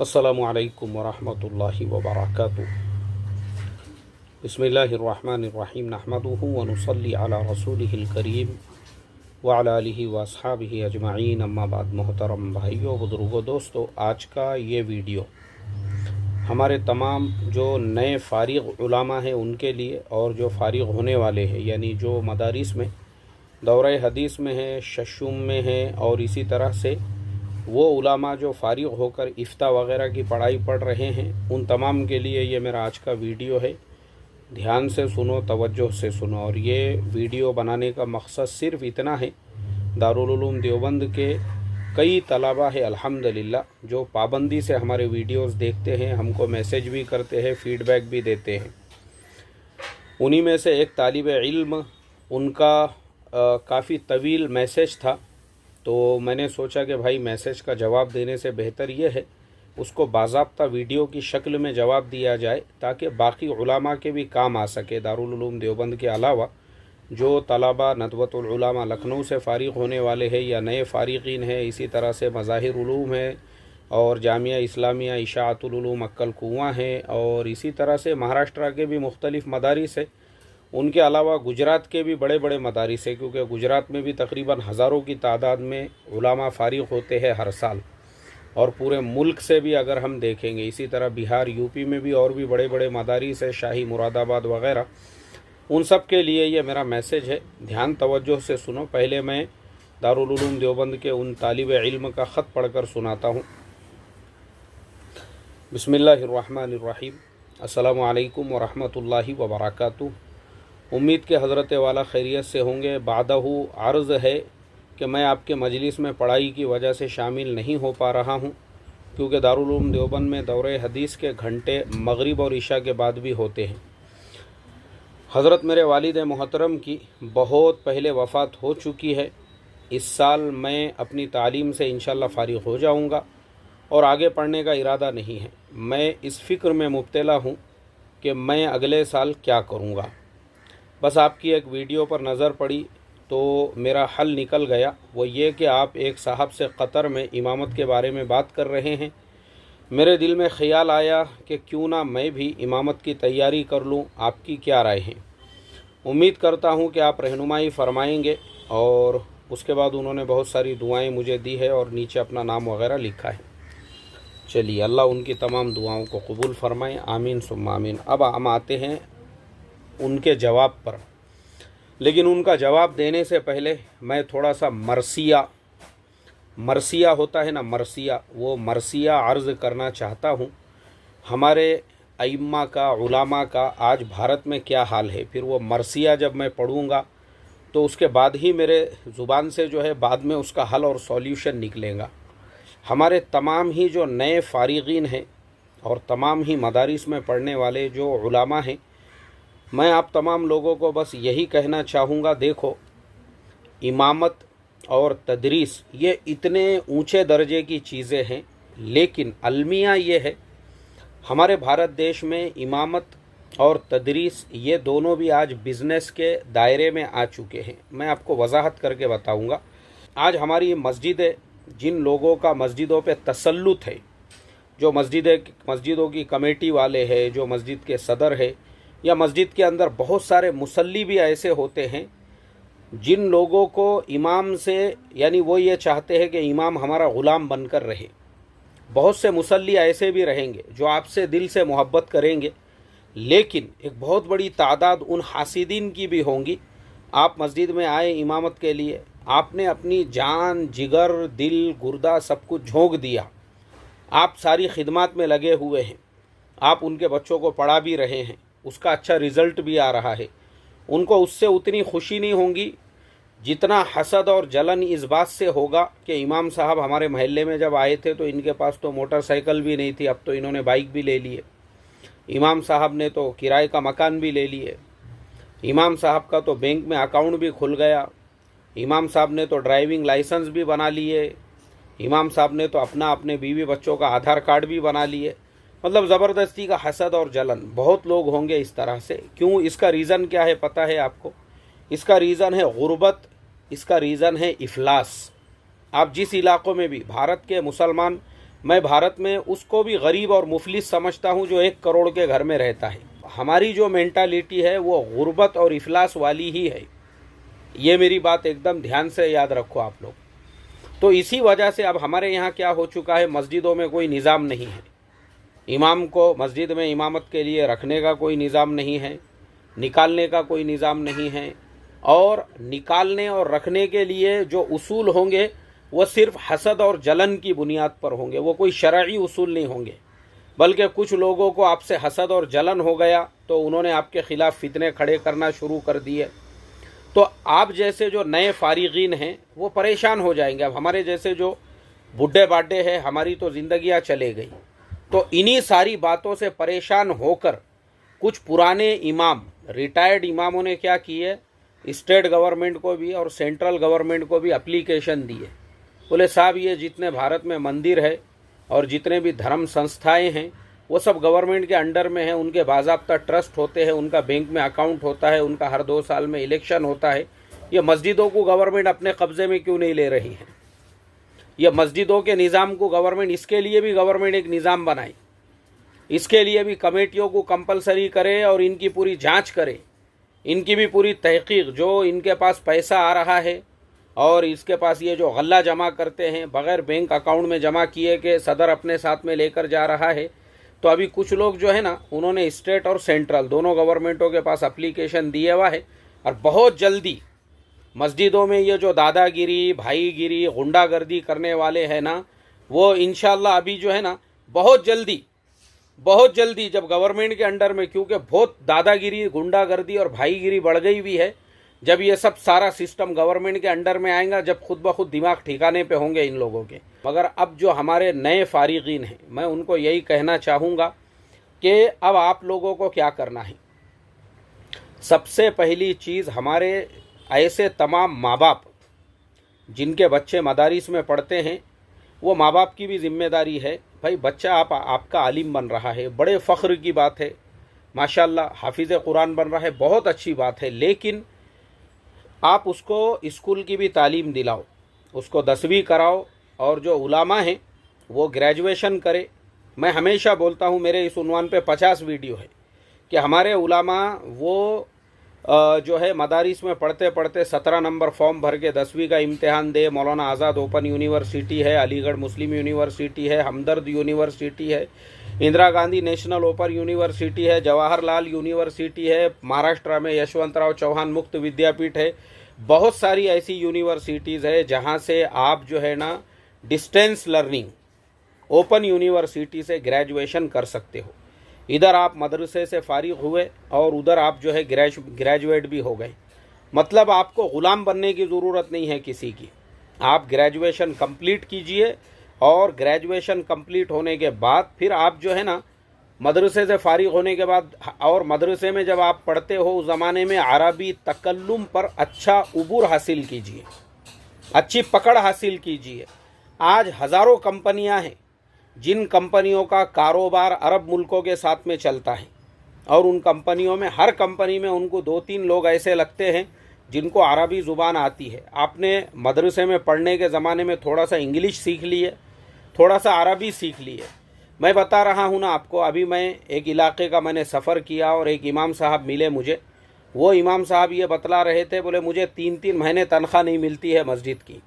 अस्सलामु अलैकुम वरहमतुल्लाहि वबरकातुहू। बिस्मिल्लाहिर्रहमानिर्रहीम। नहमदुहु व नुसल्ली अला रसूलिहिल करीम व अला आलिहि व अस्हाबिहि अजमाइन। अम्मा बाद। मोहतरम भाइयों, बुजुर्गों, दोस्तों, आज का ये वीडियो हमारे तमाम जो नए फ़ारिग़ उलमा हैं उनके लिए, और जो फ़ारिग़ होने वाले हैं, यानी जो मदारिस में दौरे हदीस में है, शशुम में है, और इसी तरह से वो उलमा जो फ़ारिग़ होकर इफ्ता वग़ैरह की पढ़ाई पढ़ रहे हैं, उन तमाम के लिए ये मेरा आज का वीडियो है। ध्यान से सुनो, तवज्जो से सुनो। और ये वीडियो बनाने का मकसद सिर्फ़ इतना है, दारुल उलूम देवबंद के कई तलबा है अल्हम्दुलिल्लाह जो पाबंदी से हमारे वीडियोस देखते हैं, हमको मैसेज भी करते हैं, फ़ीडबैक भी देते हैं। उन्हीं में से एक तालिब इल्म, उनका काफ़ी तवील मैसेज था, तो मैंने सोचा कि भाई मैसेज का जवाब देने से बेहतर ये है उसको बाज़ाब्ता वीडियो की शक्ल में जवाब दिया जाए, ताकि बाकी उलमा के भी काम आ सके। दारुल उलूम देवबंद के अलावा जो तलबा नदवतुल उलमा लखनऊ से फ़ारिग़ होने वाले हैं या नए फ़ारिग़ीन हैं, इसी तरह से मज़ाहिर उलूम है और जामिया इस्लामिया इशाअतुल उलूम अक्कल कुआं है, और इसी तरह से महाराष्ट्र के भी मुख्तलिफ़ मदारिस है। उनके अलावा गुजरात के भी बड़े बड़े मदारिस है, क्योंकि गुजरात में भी तकरीबन हज़ारों की तादाद में उलमा फ़ारिग़ होते हैं हर साल, और पूरे मुल्क से भी अगर हम देखेंगे, इसी तरह बिहार, यूपी में भी और भी बड़े बड़े मदारिस है, शाही मुरादाबाद वग़ैरह। उन सब के लिए ये मेरा मैसेज है, ध्यान तवज्जो से सुनो। पहले मैं दारुल उलूम देवबंद के उन तालिब इल्म का ख़त पढ़कर सुनाता हूँ। बिस्मिल्लाहिर्रहमानिर्रहीम। अस्सलामु अलैकुम वरहमतुल्लाहि वबरकातुहू। उम्मीद के हज़रत वाला खैरियत से होंगे। बादहू अर्ज़ है कि मैं आपके मजलिस में पढ़ाई की वजह से शामिल नहीं हो पा रहा हूँ, क्योंकि दारुल उलूम देवबंद में दौरे हदीस के घंटे मगरिब और इशा के बाद भी होते हैं। हज़रत मेरे वालिद मोहतरम की बहुत पहले वफ़ात हो चुकी है। इस साल मैं अपनी तालीम से इंशाअल्लाह फ़ारिग़ हो जाऊँगा और आगे पढ़ने का इरादा नहीं है। मैं इस फ़िक्र में मुब्तला हूँ कि मैं अगले साल क्या करूँगा। बस आपकी एक वीडियो पर नज़र पड़ी तो मेरा हल निकल गया। वो ये कि आप एक साहब से कतर में इमामत के बारे में बात कर रहे हैं। मेरे दिल में ख़्याल आया कि क्यों ना मैं भी इमामत की तैयारी कर लूँ। आपकी क्या राय है? उम्मीद करता हूँ कि आप रहनुमाई फ़रमाएंगे। और उसके बाद उन्होंने बहुत सारी दुआएं मुझे दी है और नीचे अपना नाम वगैरह लिखा है। चलिए, अल्लाह उनकी तमाम दुआओं को कबूल फ़रमाएँ, आमीन सुम्मा आमीन। अब हम आते हैं उनके जवाब पर, लेकिन उनका जवाब देने से पहले मैं थोड़ा सा मरसिया होता है ना, मरसिया, वो मरसिया अर्ज़ करना चाहता हूँ। हमारे अइम्मा का, उलमा का आज भारत में क्या हाल है, फिर वो मरसिया जब मैं पढ़ूँगा तो उसके बाद ही मेरे ज़ुबान से जो है बाद में उसका हल और सॉल्यूशन निकलेगा। हमारे तमाम ही जो नए फ़ारिग़ीन हैं और तमाम ही मदारिस में पढ़ने वाले जो उलमा हैं, मैं आप तमाम लोगों को बस यही कहना चाहूँगा, देखो, इमामत और तदरीस ये इतने ऊंचे दर्जे की चीज़ें हैं, लेकिन अलमिया ये है, हमारे भारत देश में इमामत और तदरीस ये दोनों भी आज बिज़नेस के दायरे में आ चुके हैं। मैं आपको वजाहत करके बताऊँगा। आज हमारी मस्जिदें, जिन लोगों का मस्जिदों पे तसल्लुत है, जो मस्जिदों की कमेटी वाले हैं, जो मस्जिद के सदर है, या मस्जिद के अंदर बहुत सारे मुसल्ली भी ऐसे होते हैं जिन लोगों को इमाम से, यानी वो ये चाहते हैं कि इमाम हमारा ग़ुलाम बनकर रहे। बहुत से मुसल्ली ऐसे भी रहेंगे जो आपसे दिल से मोहब्बत करेंगे, लेकिन एक बहुत बड़ी तादाद उन हासिदीन की भी होंगी। आप मस्जिद में आए इमामत के लिए, आपने अपनी जान, जिगर, दिल, गुर्दा सब कुछ झोंक दिया, आप सारी खिदमत में लगे हुए हैं, आप उनके बच्चों को पढ़ा भी रहे हैं, उसका अच्छा रिज़ल्ट भी आ रहा है। उनको उससे उतनी खुशी नहीं होगी जितना हसद और जलन इस बात से होगा कि इमाम साहब हमारे महल्ले में जब आए थे तो इनके पास तो मोटरसाइकिल भी नहीं थी, अब तो इन्होंने बाइक भी ले लिए। इमाम साहब ने तो किराए का मकान भी ले लिए। इमाम साहब का तो बैंक में अकाउंट भी खुल गया। इमाम साहब ने तो ड्राइविंग लाइसेंस भी बना लिए। इमाम साहब ने तो अपने बीवी बच्चों का आधार कार्ड भी बना लिए। मतलब ज़बरदस्ती का हसद और जलन बहुत लोग होंगे इस तरह से। क्यों? इसका रीज़न क्या है पता है आपको? इसका रीज़न है गुर्बत, इसका रीज़न है इफलास। आप जिस इलाक़ों में भी, भारत के मुसलमान मैं भारत में उसको भी गरीब और मुफलिस समझता हूँ जो 1 करोड़ के घर में रहता है। हमारी जो मेंटालिटी है वो गुर्बत और इफलास वाली ही है। ये मेरी बात एकदम ध्यान से याद रखो आप लोग। तो इसी वजह से अब हमारे यहाँ क्या हो चुका है, मस्जिदों में कोई निज़ाम नहीं है। इमाम को मस्जिद में इमामत के लिए रखने का कोई निज़ाम नहीं है, निकालने का कोई निज़ाम नहीं है, और निकालने और रखने के लिए जो उसूल होंगे वो सिर्फ हसद और जलन की बुनियाद पर होंगे, वो कोई शरई उसूल नहीं होंगे। बल्कि कुछ लोगों को आपसे हसद और जलन हो गया तो उन्होंने आपके ख़िलाफ़ फितने खड़े करना शुरू कर दिए, तो आप जैसे जो नए फारिगीन हैं वो परेशान हो जाएंगे। अब हमारे जैसे जो बूढ़े बाटे हैं, हमारी तो ज़िंदगियाँ चले गई। तो इन्हीं सारी बातों से परेशान होकर कुछ पुराने इमाम, रिटायर्ड इमामों ने क्या किए, स्टेट गवर्नमेंट को भी और सेंट्रल गवर्नमेंट को भी एप्लीकेशन दिए। बोले साहब ये जितने भारत में मंदिर है और जितने भी धर्म संस्थाएं हैं वो सब गवर्नमेंट के अंडर में हैं, उनके बाज़ाब्ता ट्रस्ट होते हैं, उनका बैंक में अकाउंट होता है, उनका हर 2 साल में इलेक्शन होता है। ये मस्जिदों को गवर्नमेंट अपने कब्ज़े में क्यों नहीं ले रही है? ये मस्जिदों के निज़ाम को गवर्नमेंट, इसके लिए भी गवर्नमेंट एक निज़ाम बनाए, इसके लिए भी कमेटियों को कंपलसरी करे और इनकी पूरी जांच करे, इनकी भी पूरी तहकीक। जो इनके पास पैसा आ रहा है और इसके पास ये जो गल्ला जमा करते हैं बग़ैर बैंक अकाउंट में जमा किए के सदर अपने साथ में लेकर जा रहा है, तो अभी कुछ लोग जो है ना उन्होंने स्टेट और सेंट्रल दोनों गवर्नमेंटों के पास एप्लीकेशन दिए हुआ है, और बहुत जल्दी मस्जिदों में ये जो दादागिरी, भाईगिरी, गुंडागर्दी करने वाले हैं ना, वो इंशाल्लाह अभी जो है ना बहुत जल्दी जब गवर्नमेंट के अंडर में, क्योंकि बहुत दादागिरी, गुंडागर्दी और भाईगिरी बढ़ गई भी है, जब ये सब सारा सिस्टम गवर्नमेंट के अंडर में आएगा, जब खुद ब खुद दिमाग ठिकाने पे होंगे इन लोगों के। मगर अब जो हमारे नए फारिगीन हैं, मैं उनको यही कहना चाहूँगा कि अब आप लोगों को क्या करना है। सबसे पहली चीज़, हमारे ऐसे तमाम माँ बाप जिनके बच्चे मदारिस में पढ़ते हैं, वो माँ बाप की भी जिम्मेदारी है। भाई बच्चा आपका आलिम बन रहा है, बड़े फ़ख्र की बात है, माशाल्लाह हाफिज़ कुरान बन रहा है, बहुत अच्छी बात है। लेकिन आप उसको स्कूल की भी तालीम दिलाओ, उसको 10वीं कराओ, और जो उलामा हैं वो ग्रेजुएशन करे। मैं हमेशा बोलता हूँ, मेरे इस उन्वान पे 50 वीडियो है कि हमारे उलामा वो जो है मदारिस में पढ़ते पढ़ते 17 नंबर फॉर्म भर के 10वीं का इम्तिहान दे। मौलाना आज़ाद ओपन यूनिवर्सिटी है, अलीगढ़ मुस्लिम यूनिवर्सिटी है, हमदर्द यूनिवर्सिटी है, Indira Gandhi national open university है, जवाहरलाल यूनिवर्सिटी है, महाराष्ट्र में यशवंतराव चौहान मुक्त विद्यापीठ है। बहुत सारी ऐसी यूनिवर्सिटीज़ है जहाँ से आप जो है ना डिस्टेंस लर्निंग ओपन यूनिवर्सिटी से ग्रेजुएशन कर सकते हो। इधर आप मदरसे से फारिग हुए और उधर आप जो है ग्रेजुएट भी हो गए। मतलब आपको ग़ुलाम बनने की ज़रूरत नहीं है किसी की। आप ग्रेजुएशन कंप्लीट कीजिए, और ग्रेजुएशन कंप्लीट होने के बाद फिर आप जो है ना मदरसे से फारिग होने के बाद, और मदरसे में जब आप पढ़ते हो उस ज़माने में अरबी तकल्लुम पर अच्छा उबूर हासिल कीजिए, अच्छी पकड़ हासिल कीजिए। आज हज़ारों कंपनियां हैं जिन कंपनियों का कारोबार अरब मुल्कों के साथ में चलता है, और उन कंपनियों में हर कंपनी में उनको 2-3 लोग ऐसे लगते हैं जिनको अरबी ज़ुबान आती है। आपने मदरसे में पढ़ने के ज़माने में थोड़ा सा इंग्लिश सीख लिए, थोड़ा सा अरबी सीख लिए। मैं बता रहा हूँ ना आपको, अभी मैं एक इलाके का मैंने सफ़र किया और एक इमाम साहब मिले मुझे। वो इमाम साहब ये बतला रहे थे, बोले मुझे 3-3 महीने तनख्वाह नहीं मिलती है मस्जिद की।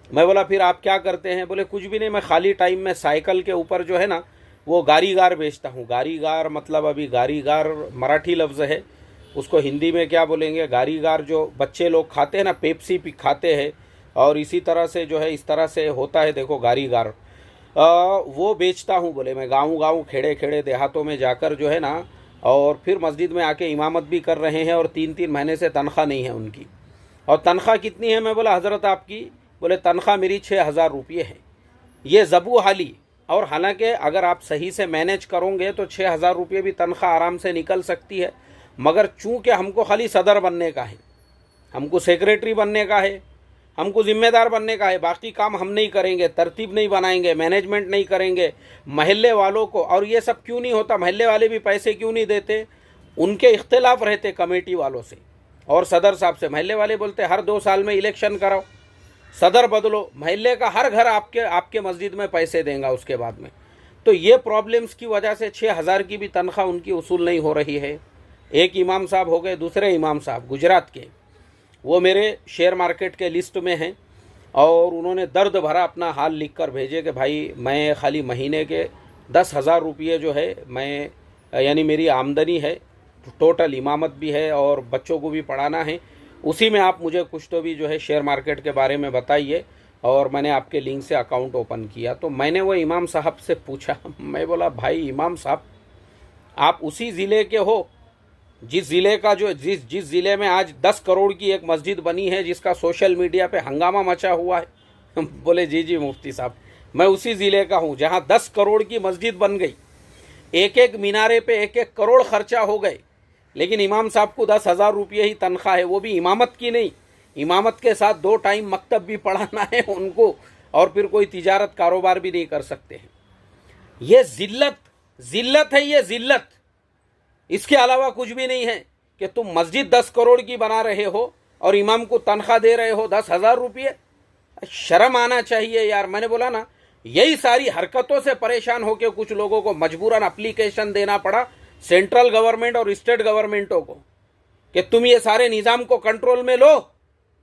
मैं बोला फिर आप क्या करते हैं? बोले कुछ भी नहीं, मैं खाली टाइम में साइकिल के ऊपर जो है ना वो गारीगार बेचता हूँ। गारीगार मतलब, अभी गारीगार मराठी लफ्ज़ है, उसको हिंदी में क्या बोलेंगे? गारीगार जो बच्चे लोग खाते हैं ना, पेप्सी खाते हैं, और इसी तरह से जो है इस तरह से होता है, देखो गारीगार, वो बेचता हूँ। बोले मैं गाँव खेड़े खेड़े देहातों में जाकर जो है ना, और फिर मस्जिद में आके इमामत भी कर रहे हैं, और 3-3 महीने से तनख्वाह नहीं है उनकी। और तनख्वाह कितनी है? मैं बोला हज़रत आपकी? बोले तनख्वाह मेरी 6,000 रुपये है। ये ज़बू हाली, और हालांकि अगर आप सही से मैनेज करोगे तो 6,000 रुपये भी तनख्वाह आराम से निकल सकती है। मगर चूँकि हमको खाली सदर बनने का है, हमको सेक्रेटरी बनने का है, हमको ज़िम्मेदार बनने का है, बाकी काम हम नहीं करेंगे, तरतीब नहीं बनाएंगे, मैनेजमेंट नहीं करेंगे, महल्ले वालों को। और ये सब क्यों नहीं होता? महल्ले वाले भी पैसे क्यों नहीं देते? उनके इख्तिलाफ रहते कमेटी वालों से और सदर साहब से। महल्ले वाले बोलते हर 2 साल में इलेक्शन कराओ, सदर बदलो, मोहल्ले का हर घर आपके मस्जिद में पैसे देगा उसके बाद में। तो ये प्रॉब्लम्स की वजह से 6,000 की भी तनख्वाह उनकी वसूल नहीं हो रही है। एक इमाम साहब हो गए, दूसरे इमाम साहब गुजरात के, वो मेरे शेयर मार्केट के लिस्ट में हैं और उन्होंने दर्द भरा अपना हाल लिख कर भेजे कि भाई मैं खाली महीने के 10,000 रुपये जो है मैं, यानी मेरी आमदनी है, टोटल इमामत भी है और बच्चों को भी पढ़ाना है, उसी में आप मुझे कुछ तो भी जो है शेयर मार्केट के बारे में बताइए। और मैंने आपके लिंक से अकाउंट ओपन किया। तो मैंने वो इमाम साहब से पूछा, मैं बोला भाई इमाम साहब आप उसी ज़िले के हो जिस ज़िले का जो जिस ज़िले में आज 10 करोड़ की एक मस्जिद बनी है जिसका सोशल मीडिया पे हंगामा मचा हुआ है? बोले जी जी मुफ्ती साहब, मैं उसी ज़िले का हूँ जहाँ 10 करोड़ की मस्जिद बन गई, एक एक मीनारे पे 1-1 करोड़ खर्चा हो गए, लेकिन इमाम साहब को 10,000 रुपये ही तनख्वाह है, वो भी इमामत की नहीं, इमामत के साथ 2 टाइम मकतब भी पढ़ाना है उनको, और फिर कोई तिजारत कारोबार भी नहीं कर सकते हैं। ये जिल्लत है, ये जिल्लत, इसके अलावा कुछ भी नहीं है कि तुम मस्जिद 10 करोड़ की बना रहे हो और इमाम को तनख्वाह दे रहे हो 10,000 रुपये। शर्म आना चाहिए यार। मैंने बोला ना, यही सारी हरकतों से परेशान होकर कुछ लोगों को मजबूरन एप्लीकेशन देना पड़ा सेंट्रल गवर्नमेंट और स्टेट गवर्नमेंटों को कि तुम ये सारे निज़ाम को कंट्रोल में लो।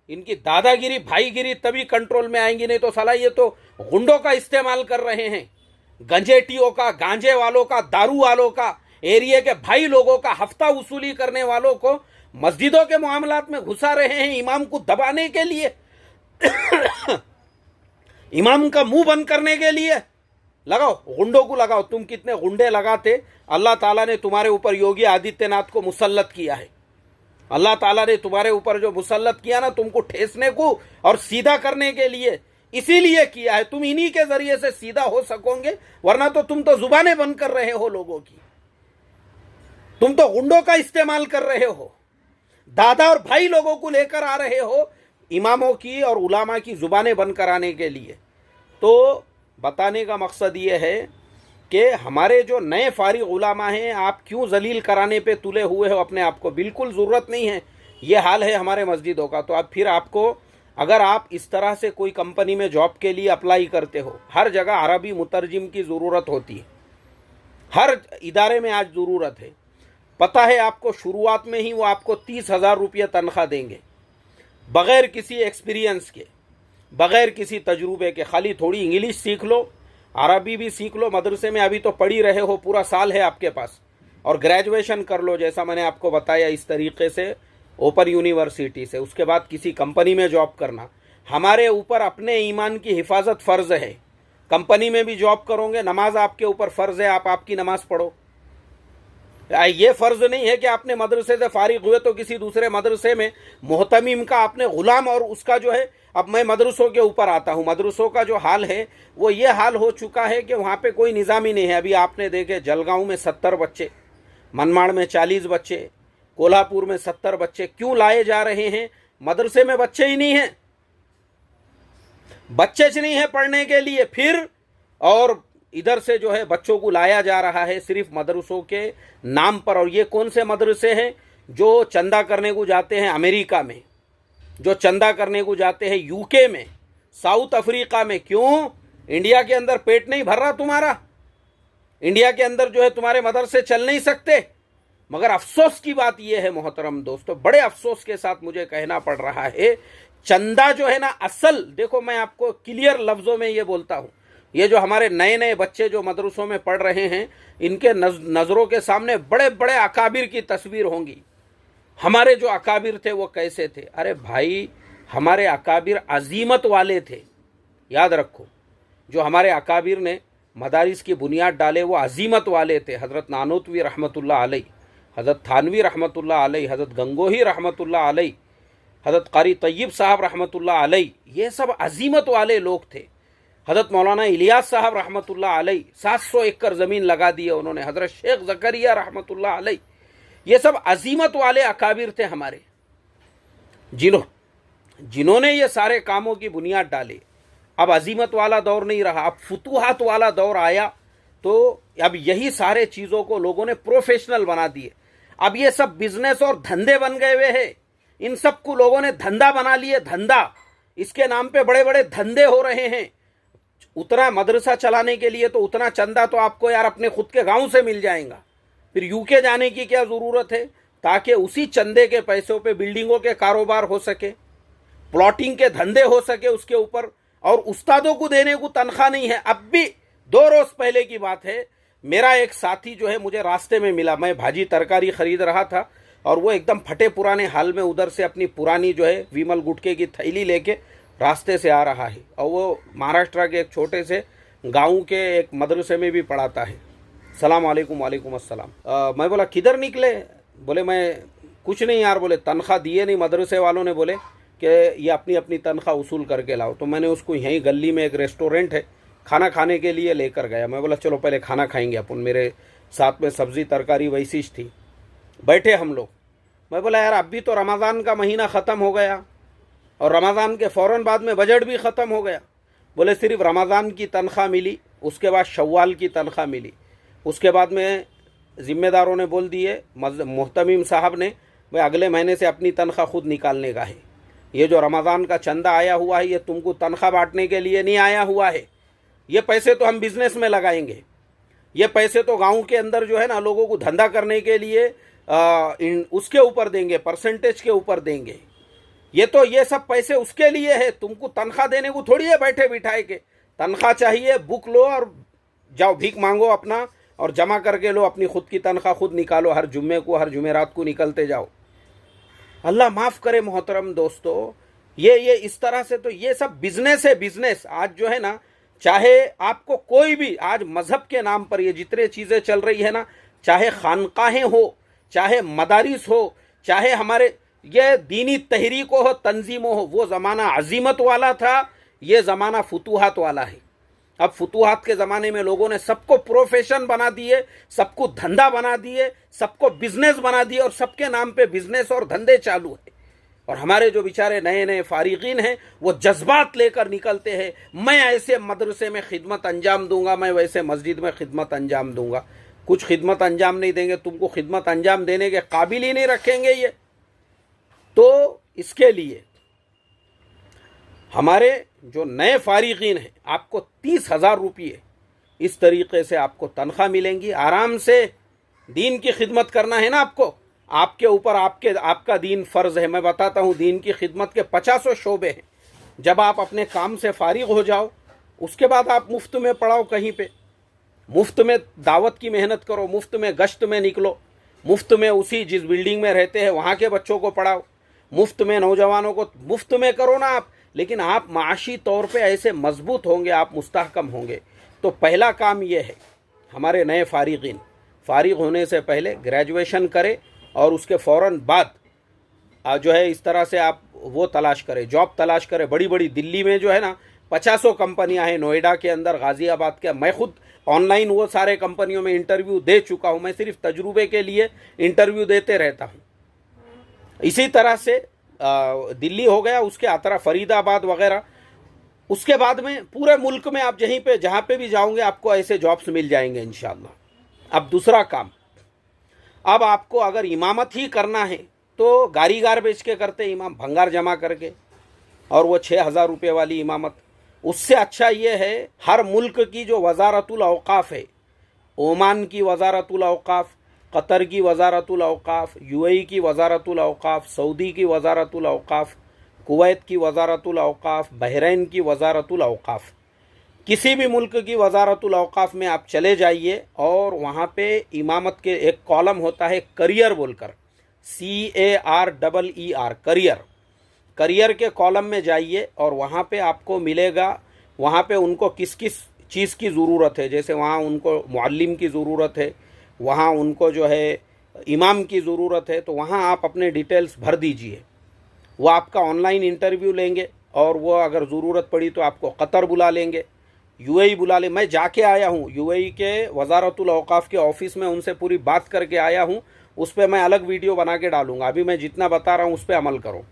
इनकी दादागिरी भाईगिरी तभी कंट्रोल में आएंगी, नहीं तो साला ये तो गुंडों का इस्तेमाल कर रहे हैं, गंजेटियों का, गांजे वालों का, दारू वालों का, एरिया के भाई लोगों का हफ्ता वसूली करने वालों को मस्जिदों के मामलात में घुसा रहे हैं इमाम को दबाने के लिए इमाम का मुंह बंद करने के लिए। लगाओ गुंडों को, लगाओ। तुम कितने गुंडे लगाते, अल्लाह ताला ने तुम्हारे ऊपर योगी आदित्यनाथ को मुसल्लत किया है। अल्लाह ताला ने तुम्हारे ऊपर जो मुसल्लत किया ना, तुमको ठेसने को और सीधा करने के लिए, इसीलिए किया है। तुम इन्हीं के जरिए से सीधा हो सकोगे, वरना तो तुम तो जुबानें बंद कर रहे हो लोगों की। तुम तो गुंडों का इस्तेमाल कर रहे हो, दादा और भाई लोगों को लेकर आ रहे हो इमामों की और उलामा की जुबानें बंद कराने के लिए। तो बताने का मकसद ये है कि हमारे जो नए फारिग उलामा हैं, आप क्यों जलील कराने पे तुले हुए हो अपने आप को? बिल्कुल ज़रूरत नहीं है। ये हाल है हमारे मस्जिदों का। तो अब फिर आपको, अगर आप इस तरह से कोई कंपनी में जॉब के लिए अप्लाई करते हो, हर जगह अरबी मुतरजिम की ज़रूरत होती है, हर इदारे में आज ज़रूरत है। पता है आपको, शुरुआत में ही वो आपको 30,000 रुपये तनख्वाह देंगे, बग़ैर किसी एक्सपीरियंस के, बग़ैर किसी तजुर्बे के। खाली थोड़ी इंग्लिश सीख लो, अरबी भी सीख लो, मदरसे में अभी तो पढ़ी रहे हो, पूरा साल है आपके पास, और ग्रेजुएशन कर लो जैसा मैंने आपको बताया इस तरीके से ओपन यूनिवर्सिटी से। उसके बाद किसी कंपनी में जॉब करना। हमारे ऊपर अपने ईमान की हिफाजत फ़र्ज़ है। कंपनी में भी जॉब करोगे, नमाज आपके ऊपर फ़र्ज़ है, आप आपकी नमाज़ पढ़ो। ये फ़र्ज़ नहीं है कि आपने मदरसे से फारिग हुए तो किसी दूसरे मदरसे में मोहतमीम का आपने ग़ुलाम और उसका जो है। अब मैं मदरसों के ऊपर आता हूँ। मदरसों का जो हाल है वो ये हाल हो चुका है कि वहाँ पे कोई निज़ाम ही नहीं है। अभी आपने देखे जलगांव में 70 बच्चे, मनमाड़ में 40 बच्चे, कोल्हापुर में 70 बच्चे क्यों लाए जा रहे हैं? मदरसे में बच्चे ही नहीं हैं, बच्चे नहीं हैं पढ़ने के लिए। फिर और इधर से जो है बच्चों को लाया जा रहा है सिर्फ मदरसों के नाम पर। और ये कौन से मदरसे हैं? जो चंदा करने को जाते हैं अमेरिका में, जो चंदा करने को जाते हैं यूके में, साउथ अफ्रीका में। क्यों? इंडिया के अंदर पेट नहीं भर रहा तुम्हारा? इंडिया के अंदर जो है तुम्हारे मदरसे चल नहीं सकते? मगर अफसोस की बात यह है मोहतरम दोस्तों, बड़े अफसोस के साथ मुझे कहना पड़ रहा है, चंदा जो है ना, असल देखो मैं आपको क्लियर लफ्ज़ों में ये बोलता हूँ, ये जो हमारे नए नए बच्चे जो मदरसों में पढ़ रहे हैं, इनके नज़रों के सामने बड़े बड़े अकाबिर की तस्वीर होंगी। हमारे जो अकाबिर थे वो कैसे थे? अरे भाई, हमारे अकाबिर अजीमत वाले थे। याद रखो, जो हमारे अकाबिर ने मदारिस की बुनियाद डाले वो अजीमत वाले थे। हज़रत नानोतवी रहमतुल्लाह अलैह, हज़रत थानवी रहमतुल्लाह अलैह, हज़रत गंगोही रहमतुल्लाह अलैह, हज़रत कारी तय्यब साहब रहमतुल्लाह अलैह, ये सब अजीमत वाले लोग थे। हज़रत मौलाना इलियास साहब रहमतुल्लाह अलैह 700 एकड़ ज़मीन लगा दिए उन्होंने। हज़रत शेख ज़करिया रहमतुल्लाह अलैह, ये सब अजीमत वाले अकाबिर थे हमारे, जिन्होंने ये सारे कामों की बुनियाद डाली। अब अजीमत वाला दौर नहीं रहा, अब फुतूहात वाला दौर आया। तो अब यही सारे चीज़ों को लोगों ने प्रोफेशनल बना दिए। अब ये सब बिजनेस और धंधे बन गए हुए हैं। इन सब को लोगों ने धंधा बना लिए, धंधा। इसके नाम पे बड़े बड़े धंधे हो रहे हैं। उतना मदरसा चलाने के लिए तो उतना चंदा तो आपको यार अपने खुद के गांव से मिल जाएगा, फिर यूके जाने की क्या ज़रूरत है, ताकि उसी चंदे के पैसों पे बिल्डिंगों के कारोबार हो सके, प्लॉटिंग के धंधे हो सके उसके ऊपर। और उस्तादों को देने को तनख्वाह नहीं है। अब भी 2 रोज़ पहले की बात है, मेरा एक साथी जो है मुझे रास्ते में मिला, मैं भाजी तरकारी खरीद रहा था और वो एकदम फटे पुराने हाल में उधर से अपनी पुरानी जो है विमल गुटके की थैली लेके रास्ते से आ रहा है, और वो महाराष्ट्र के एक छोटे से गांव के एक मदरसे में भी पढ़ाता है। सलाम वालेकुम। वालेकुम अस्सलाम। मैं बोला किधर निकले? बोले मैं कुछ नहीं यार। बोले तनख्वाह दिए नहीं, मदरसे वालों ने बोले कि ये अपनी अपनी तनख्वाह वसूल करके लाओ। तो मैंने उसको यहीं गली में एक रेस्टोरेंट है, खाना खाने के लिए लेकर गया। मैं बोला चलो पहले खाना खाएंगे अपन। मेरे साथ में सब्ज़ी तरकारी वैसी थी। बैठे हम लोग। मैं बोला यार अभी तो रमज़ान का महीना ख़त्म हो गया और रमज़ान के फ़ौरन बाद में बजट भी ख़त्म हो गया। बोले सिर्फ रमज़ान की तनख्वाह मिली, उसके बाद शव्वाल की तनख्वाह मिली, उसके बाद में ज़िम्मेदारों ने बोल दिए, मुहतमिम साहब ने, भाई अगले महीने से अपनी तनख्वाह खुद निकालने का है। ये जो रमज़ान का चंदा आया हुआ है ये तुमको तनख्वाह बांटने के लिए नहीं आया हुआ है, ये पैसे तो हम बिज़नेस में लगाएंगे, ये पैसे तो गांव के अंदर जो है ना लोगों को धंधा करने के लिए उसके ऊपर देंगे, परसेंटेज के ऊपर देंगे। ये सब पैसे उसके लिए है, तुमको तनख्वाह देने को थोड़ी है बैठे बिठाए के। तनख्वाह चाहिए, बुक लो और जाओ भीख मांगो अपना और जमा करके लो, अपनी खुद की तनख्वाह खुद निकालो, हर जुम्मे को हर जुमेरात को निकलते जाओ। अल्लाह माफ़ करे मोहतरम दोस्तों, ये इस तरह से तो ये सब बिजनेस है, बिजनेस। आज जो है ना, चाहे आपको कोई भी आज मज़हब के नाम पर ये जितने चीज़ें चल रही है ना, चाहे खानकाहें हो, चाहे मदारिस हो, चाहे हमारे ये दीनी तहरीक हो, तंजीमों हो, वो ज़माना अजीमत वाला था, ये ज़माना फुतूहात वाला है। अब फुतूहात के ज़माने में लोगों ने सबको प्रोफेशन बना दिए, सबको धंधा बना दिए, सबको बिजनेस बना दिए और सबके नाम पे बिजनेस और धंधे चालू है। और हमारे जो बेचारे नए नए फारिगीन हैं वो जज्बात लेकर निकलते हैं, मैं ऐसे मदरसे में खिदमत अंजाम दूंगा, मैं वैसे मस्जिद में खिदमत अंजाम दूंगा। कुछ खिदमत अंजाम नहीं देंगे, तुमको खिदमत अंजाम देने के काबिल ही नहीं रखेंगे ये। तो इसके लिए हमारे जो नए फारिगीन हैं, आपको 30,000 रुपये इस तरीके से आपको तनख्वाह मिलेंगी। आराम से दीन की खिदमत करना है ना आपको, आपके ऊपर आपका दीन फ़र्ज़ है। मैं बताता हूँ, दीन की खिदमत के 50 शोबे हैं। जब आप अपने काम से फारिग हो जाओ, उसके बाद आप मुफ्त में पढ़ाओ, कहीं पे मुफ्त में दावत की मेहनत करो, मुफ्त में गश्त में निकलो, मुफ्त में उसी जिस बिल्डिंग में रहते हैं वहाँ के बच्चों को पढ़ाओ, मुफ्त में नौजवानों को मुफ्त में करो ना आप। लेकिन आप माशी तौर पे ऐसे मजबूत होंगे, आप मुस्तहकम होंगे। तो पहला काम ये है, हमारे नए फारिगीन फारिग होने से पहले ग्रेजुएशन करें और उसके फ़ौरन बाद जो है इस तरह से आप वो तलाश करें, जॉब तलाश करें। बड़ी बड़ी दिल्ली में जो है ना 50 कंपनियां हैं, नोएडा के अंदर, गाज़ियाबाद के। मैं खुद ऑनलाइन वो सारे कंपनियों में इंटरव्यू दे चुका हूँ। मैं सिर्फ तजुर्बे के लिए इंटरव्यू देते रहता हूँ। इसी तरह से दिल्ली हो गया, उसके अतरा फरीदाबाद वगैरह। उसके बाद में पूरे मुल्क में आप जहाँ पे भी जाओगे आपको ऐसे जॉब्स मिल जाएंगे इंशाअल्लाह। अब दूसरा काम, अब आपको अगर इमामत ही करना है तो गारीगार बेच के करते इमाम, भंगार जमा करके, और वो 6,000 रुपये वाली इमामत। उससे अच्छा ये है, हर मुल्क की जो वज़ारतुल औक़ाफ़ है, ओमान की वज़ारतुल औक़ाफ़, कतर की वज़ारतुल औक़ाफ़, यूएई की वज़ारतुल औक़ाफ़, सऊदी की वज़ारतुल औक़ाफ़, कुवैत की वज़ारतुल औक़ाफ़, बहरीन की वज़ारतुल औक़ाफ़, किसी भी मुल्क की वज़ारतुल औक़ाफ़ में आप चले जाइए और वहाँ पे इमामत के एक कॉलम होता है करियर बोलकर, CAREER, करियर के कॉलम में जाइए और वहाँ पे आपको मिलेगा, वहाँ पे उनको किस किस चीज़ की ज़रूरत है। जैसे वहाँ उनको मुअल्लिम की ज़रूरत है, वहाँ उनको जो है इमाम की ज़रूरत है, तो वहाँ आप अपने डिटेल्स भर दीजिए। वो आपका ऑनलाइन इंटरव्यू लेंगे और वो अगर ज़रूरत पड़ी तो आपको कतर बुला लेंगे, यूएई बुला ले। मैं जाके आया हूँ यूएई के वज़ारतुल औक़ाफ़ के ऑफ़िस में, उनसे पूरी बात करके आया हूँ। उस पर मैं अलग वीडियो बना के डालूँगा। अभी मैं जितना बता रहा हूँ उस पर अमल करो,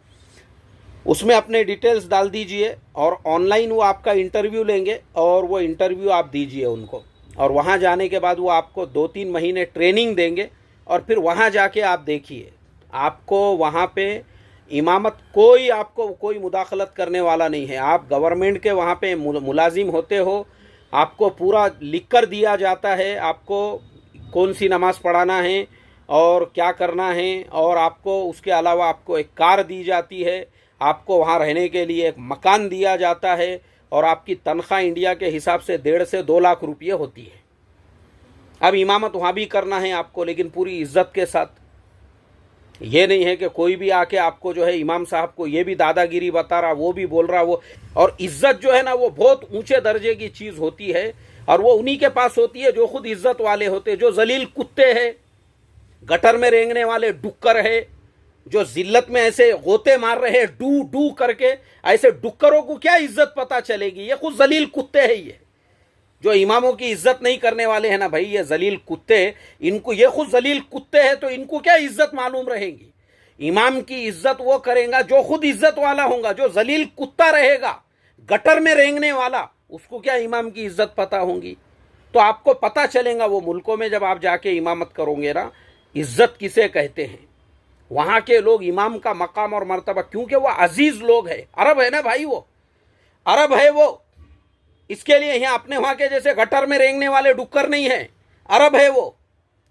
उसमें अपने डिटेल्स डाल दीजिए और ऑनलाइन वो आपका इंटरव्यू लेंगे और वो इंटरव्यू आप दीजिए उनको। और वहाँ जाने के बाद वो आपको 2-3 महीने ट्रेनिंग देंगे और फिर वहाँ जाके आप देखिए, आपको वहाँ पे इमामत कोई आपको कोई मुदाखलत करने वाला नहीं है। आप गवर्नमेंट के वहाँ पे मुलाजिम होते हो, आपको पूरा लिख कर दिया जाता है आपको कौन सी नमाज़ पढ़ाना है और क्या करना है, और आपको उसके अलावा आपको एक कार दी जाती है, आपको वहाँ रहने के लिए एक मकान दिया जाता है, और आपकी तनख्वाह इंडिया के हिसाब से 1.5 से 2 लाख रुपये होती है। अब इमामत वहाँ भी करना है आपको, लेकिन पूरी इज्जत के साथ। ये नहीं है कि कोई भी आके आपको जो है इमाम साहब को ये भी दादागिरी बता रहा, वो भी बोल रहा वो। और इज्जत जो है ना वो बहुत ऊंचे दर्जे की चीज़ होती है, और वो उन्हीं के पास होती है जो खुद इज्जत वाले होते हैं, जो जलील कुत्ते हैं, गटर में रेंगने वाले डुक्कर है, जो जिल्लत में ऐसे गोते मार रहे हैं डू डू करके। ऐसे डुक्करों को क्या इज्जत पता चलेगी? ये खुद जलील कुत्ते हैं। ये जो इमामों की इज्जत नहीं करने वाले हैं ना भाई, ये जलील कुत्ते, इनको ये खुद जलील कुत्ते हैं, तो इनको क्या इज्जत मालूम रहेगी? इमाम की इज्जत वो करेगा जो खुद इज्जत वाला होगा। जो जलील कुत्ता रहेगा, गटर में रेंगने वाला, उसको क्या इमाम की इज्जत पता होगी? तो आपको पता चलेगा वो मुल्कों में जब आप जाके इमामत करोगे ना, इज्जत किसे कहते हैं। वहाँ के लोग इमाम का मकाम और मर्तबा, क्योंकि वो अजीज लोग हैं, अरब है ना भाई, वो अरब है वो, इसके लिए यहाँ अपने वहाँ के जैसे गटर में रेंगने वाले डुक्कर नहीं है, अरब है वो।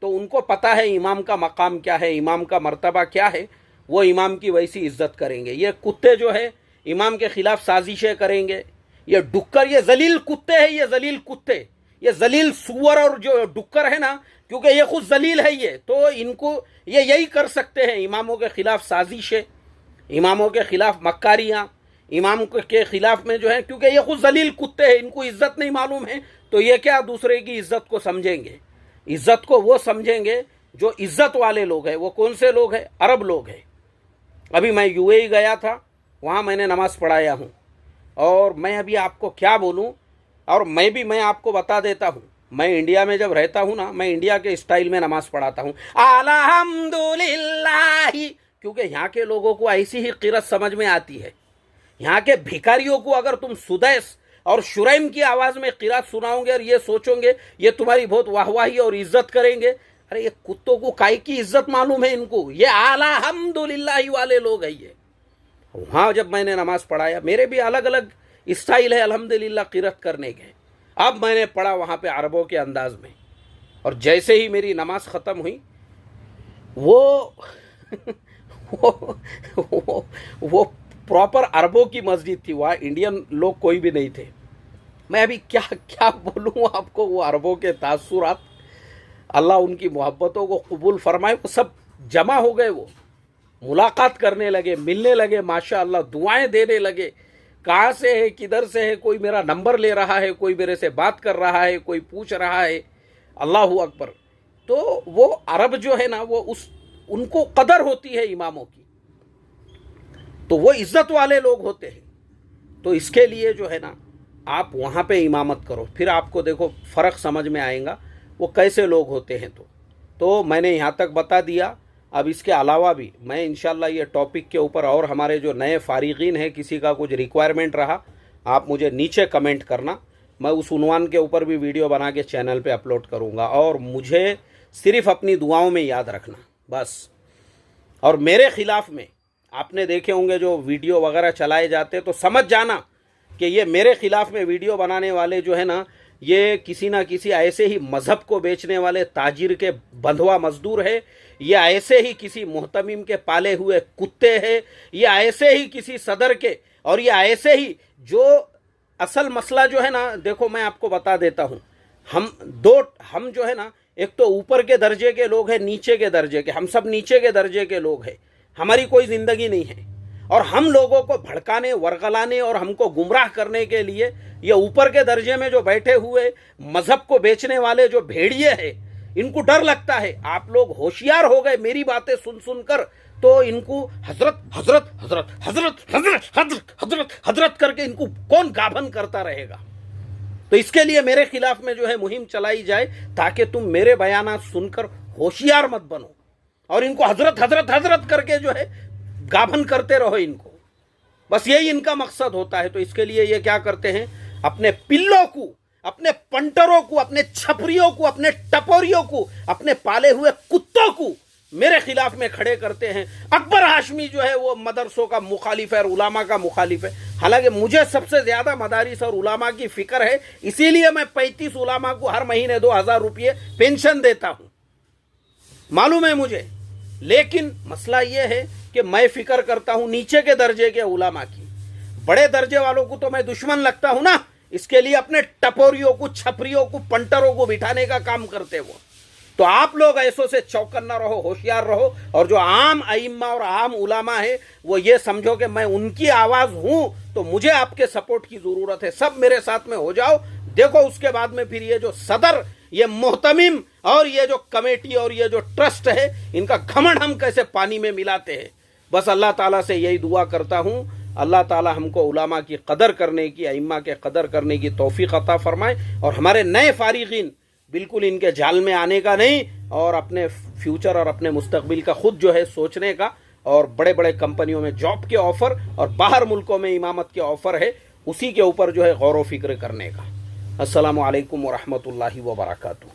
तो उनको पता है इमाम का मकाम क्या है, इमाम का मर्तबा क्या है, वो इमाम की वैसी इज्जत करेंगे। ये कुत्ते जो है इमाम के खिलाफ साजिशें करेंगे, ये डुक्कर, ये जलील कुत्ते हैं, ये जलील कुत्ते, ये जलील सुअर और जो डुक्कर है ना, क्योंकि ये खुद जलील है ये, तो इनको ये यही कर सकते हैं, इमामों के खिलाफ साजिशें, इमामों के खिलाफ मक्कारियाँ, इमाम के खिलाफ में जो है, क्योंकि ये खुद जलील कुत्ते हैं, इनको इज्जत नहीं मालूम है, तो ये क्या दूसरे की इज्जत को समझेंगे? इज्जत को वो समझेंगे जो इज्जत वाले लोग हैं। वो कौन से लोग हैं? अरब लोग हैं। अभी मैं यूएई गया था, वहाँ मैंने नमाज पढ़ाया हूँ, और मैं अभी आपको क्या बोलूँ, और मैं आपको बता देता हूँ, मैं इंडिया में जब रहता हूँ ना, मैं इंडिया के स्टाइल में नमाज पढ़ाता हूँ, अल्हम्दुलिल्लाह, क्योंकि यहाँ के लोगों को ऐसी ही क़िरत समझ में आती है। यहाँ के भिखारियों को अगर तुम सुदैस और शुरैम की आवाज़ में क़िरात सुनाओगे और ये सोचोगे ये तुम्हारी बहुत वाहवाही और इज्जत करेंगे, अरे ये कुत्तों को काई की इज्जत मालूम है इनको? ये अल्हम्दुलिल्लाह वाले लोग हैं ये। वहाँ जब मैंने नमाज पढ़ाया, मेरे भी अलग अलग स्टाइल है अल्हम्दुलिल्लाह क़िरात करने के। अब मैंने पढ़ा वहाँ पे अरबों के अंदाज में, और जैसे ही मेरी नमाज ख़त्म हुई, वो वो प्रॉपर अरबों की मस्जिद थी, वहाँ इंडियन लोग कोई भी नहीं थे। मैं अभी क्या क्या बोलूँ आपको, वो अरबों के तासुरात, अल्लाह उनकी मोहब्बतों को कबूल फरमाए, वो सब जमा हो गए, वो मुलाकात करने लगे, मिलने लगे, माशाअल्लाह दुआएं देने लगे, कहाँ से है, किधर से है, कोई मेरा नंबर ले रहा है, कोई मेरे से बात कर रहा है, कोई पूछ रहा है, अल्लाहु अकबर। तो वो अरब जो है ना, वो उनको कदर होती है इमामों की, तो वो इज्जत वाले लोग होते हैं। तो इसके लिए जो है ना, आप वहाँ पे इमामत करो, फिर आपको देखो फ़र्क समझ में आएगा वो कैसे लोग होते हैं। तो मैंने यहाँ तक बता दिया। अब इसके अलावा भी मैं इंशाल्लाह ये टॉपिक के ऊपर, और हमारे जो नए फ़ारिगीन हैं, किसी का कुछ रिक्वायरमेंट रहा, आप मुझे नीचे कमेंट करना, मैं उस उन्वान के ऊपर भी वीडियो बना के चैनल पे अपलोड करूँगा। और मुझे सिर्फ़ अपनी दुआओं में याद रखना बस। और मेरे ख़िलाफ़ में आपने देखे होंगे जो वीडियो वगैरह चलाए जाते, तो समझ जाना कि ये मेरे ख़िलाफ़ में वीडियो बनाने वाले जो है ना, ये किसी ना किसी ऐसे ही मज़हब को बेचने वाले ताजिर के बंधुआ मजदूर है, ये ऐसे ही किसी मुहतमिम के पाले हुए कुत्ते हैं, ये ऐसे ही किसी सदर के, और ये ऐसे ही जो असल मसला जो है ना, देखो मैं आपको बता देता हूँ, हम जो है ना, एक तो ऊपर के दर्जे के लोग हैं, नीचे के दर्जे के, हम सब नीचे के दर्जे के लोग हैं, हमारी कोई ज़िंदगी नहीं है। और हम लोगों को भड़काने, वरगलाने और हमको गुमराह करने के लिए ये ऊपर के दर्जे में जो बैठे हुए मज़हब को बेचने वाले जो भेड़िए हैं, इनको डर लगता है। आप लोग होशियार हो गए मेरी बातें सुन सुनकर, तो इनको हजरत हजरत हजरत हजरत हजरत हजरत हजरत हजरत करके इनको कौन गाभन करता रहेगा। तो इसके लिए मेरे खिलाफ में जो है मुहिम चलाई जाए, ताकि तुम मेरे बयानात सुनकर होशियार मत बनो और इनको हजरत हजरत हजरत करके जो है गाभन करते रहो इनको। बस यही इनका मकसद होता है। तो इसके लिए ये क्या करते हैं, अपने पिल्लों को, अपने पंटरों को, अपने छपरियों को, अपने टपोरियों को, अपने पाले हुए कुत्तों को मेरे खिलाफ में खड़े करते हैं। अकबर हाशमी जो है वो मदरसों का मुखालिफ है और उलामा का मुखालिफ है। हालांकि मुझे सबसे ज्यादा मदारिस और उलामा की फिक्र है, इसीलिए मैं 35 उलामा को हर महीने 2000 रुपये पेंशन देता हूं, मालूम है मुझे। लेकिन मसला यह है कि मैं फिक्र करता हूं नीचे के दर्जे के उलामा की, बड़े दर्जे वालों को तो मैं दुश्मन लगता हूं ना, इसके लिए अपने टपोरियों को, छपरियों को, पंटरों को बिठाने का काम करते वो। तो आप लोग ऐसों से चौकन्ना रहो, होशियार रहो, और जो आम अइम्मा और आम उलामा है वो ये समझो कि मैं उनकी आवाज हूं, तो मुझे आपके सपोर्ट की जरूरत है। सब मेरे साथ में हो जाओ। देखो उसके बाद में फिर ये जो सदर, ये मोहतमिम और ये जो कमेटी और ये जो ट्रस्ट है, इनका घमंड हम कैसे पानी में मिलाते हैं। बस अल्लाह ताला से यही दुआ करता हूं, अल्लाह ताला हमको उलामा की कदर करने की, अइम्मा के कदर करने की तौफीक अता फरमाए, और हमारे नए फारिगीन बिल्कुल इनके जाल में आने का नहीं, और अपने फ्यूचर और अपने मुस्तकबिल का खुद जो है सोचने का, और बड़े बड़े कंपनियों में जॉब के ऑफर और बाहर मुल्कों में इमामत के ऑफर है, उसी के ऊपर जो है गौर व फिक्र करने का। अस्सलामु अलैकुम व रहमतुल्लाहि व बरकातुहू।